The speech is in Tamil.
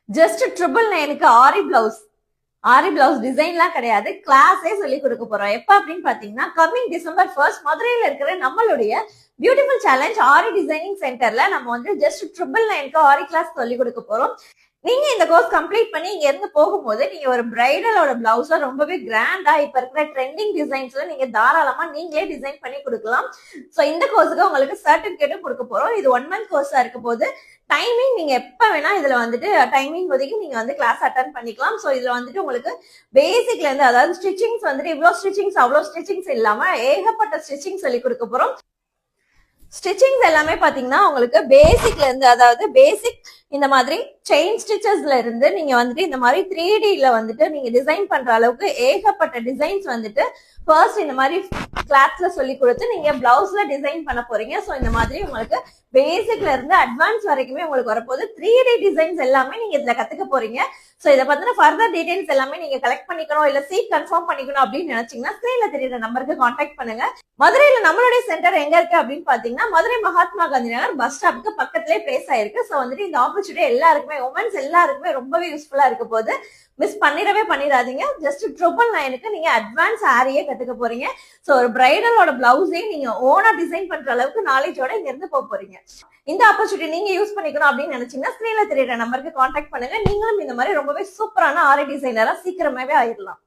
ஜஸ்ட் ட்ரிபிள் நைனுக்கு ஆரி பிளவுஸ் டிசைன்லாம் கிடையாது, கிளாஸே சொல்லி கொடுக்க போறோம். எப்ப அப்படின்னு பாத்தீங்கன்னா கம்மிங் December 1 மதுரையில இருக்கிற நம்மளுடைய பியூட்டிஃபுல் சேலஞ்ச் ஆரி டிசைனிங் சென்டர்ல நம்ம வந்து ஜஸ்ட் ட்ரிபிள் நைனுக்கு ஆரி கிளாஸ் சொல்லி கொடுக்க போறோம். நீங்க இந்த கோர்ஸ் கம்ப்ளீட் பண்ணி இங்க இருந்து போகும்போது நீங்க ஒரு பிரைடலோட பிளவுஸ ரொம்பவே கிராண்டா இப்ப இருக்கிற ட்ரெண்டிங் டிசைன்ஸ்ல நீங்க தாராளமா நீங்களே டிசைன் பண்ணி கொடுக்கலாம். சோ இந்த கோர்ஸுக்கு உங்களுக்கு சர்டிபிகேட்டும் கொடுக்க போறோம். இது 1 month கோர்ஸா இருக்க போது டைமிங் நீங்க எப்ப வேணா இதுல வந்துட்டு டைமிங் ஒதுக்கி நீங்க வந்து கிளாஸ் அட்டன் பண்ணிக்கலாம். சோ இதுல வந்துட்டு உங்களுக்கு பேசிக்ல இருந்து அதாவது ஸ்டிச்சிங்ஸ் வந்துட்டு இவ்வளவு ஸ்டிச்சிங்ஸ் அவ்வளவு ஸ்டிச்சிங்ஸ் இல்லாம ஏகப்பட்ட ஸ்டிச்சிங் சொல்லி கொடுக்க போறோம். ஸ்டிச்சிங்ஸ் எல்லாமே பாத்தீங்கன்னா உங்களுக்கு பேசிக்ல இருந்து அதாவது பேசிக் இந்த மாதிரி செயின் ஸ்டிச்சஸ்ல இருந்து நீங்க வந்துட்டு இந்த மாதிரி 3Dல வந்துட்டு நீங்க டிசைன் பண்ற அளவுக்கு ஏகப்பட்ட டிசைன்ஸ் வந்துட்டு ஃபர்ஸ்ட் இந்த மாதிரி கிளாத்ல சொல்லி கொடுத்து நீங்க பிளவுஸ்ல டிசைன் பண்ண போறீங்க. சோ இந்த மாதிரி உங்களுக்கு பேசிக்ல இருந்து அட்வான்ஸ் வரைக்குமே உங்களுக்கு வரப்போகுது. 3D டிசைன்ஸ் எல்லாமே நீங்க இதுல கத்துக்க போறீங்க. சோ இதை பத்தின ஃபர்தர் டீடைல்ஸ் எல்லாமே நீங்க கலெக்ட் பண்ணிக்கணும் இல்ல சீட் கன்ஃபார்ம் பண்ணிக்கணும் அப்படின்னு நினைச்சீங்கன்னா ஸ்கிரீன்ல தெரியுற நம்பருக்கு கான்டாக்ட் பண்ணுங்க. மதுரையில நம்மளுடைய சென்டர் எங்க இருக்கு அப்படின்னு பாத்தீங்கன்னா மதுரை மகாத்மா காந்தி நகர் பஸ் ஸ்டாப்புக்கு பக்கத்திலே பிளேஸ் ஆயிருக்கு. சோ வந்துட்டு இந்த ஆப்பர்ச்சுனிட்டி எல்லாருக்குமே உமன்ஸ் எல்லாருக்குமே ரொம்பவே யூஸ்ஃபுல்லா இருக்க போது. மிஸ் பண்ணிடாதீங்க. ஜஸ்ட் ட்ரிபிள் நைனுக்கு நீங்க அட்வான்ஸ் ஆரியே கத்துக்க போறீங்க. சோ ஒரு பிரைடலோட பிளவுஸே நீங்க ஓனா டிசைன் பண்ற அளவுக்கு நாலேஜோட இங்க இருந்து போறீங்க. இந்த ஆப்பர்ச்சுனிட்டி நீங்க யூஸ் பண்ணிக்கணும் அப்படின்னு நினைச்சீங்கன்னா ஸ்கிரீன்ல தெரியுற நம்பருக்கு கான்டாக்ட் பண்ணுங்க. நீங்களும் இந்த மாதிரி ரொம்பவே சூப்பரான ஆரி டிசைனரா சீக்கிரமாவே ஆயிடலாம்.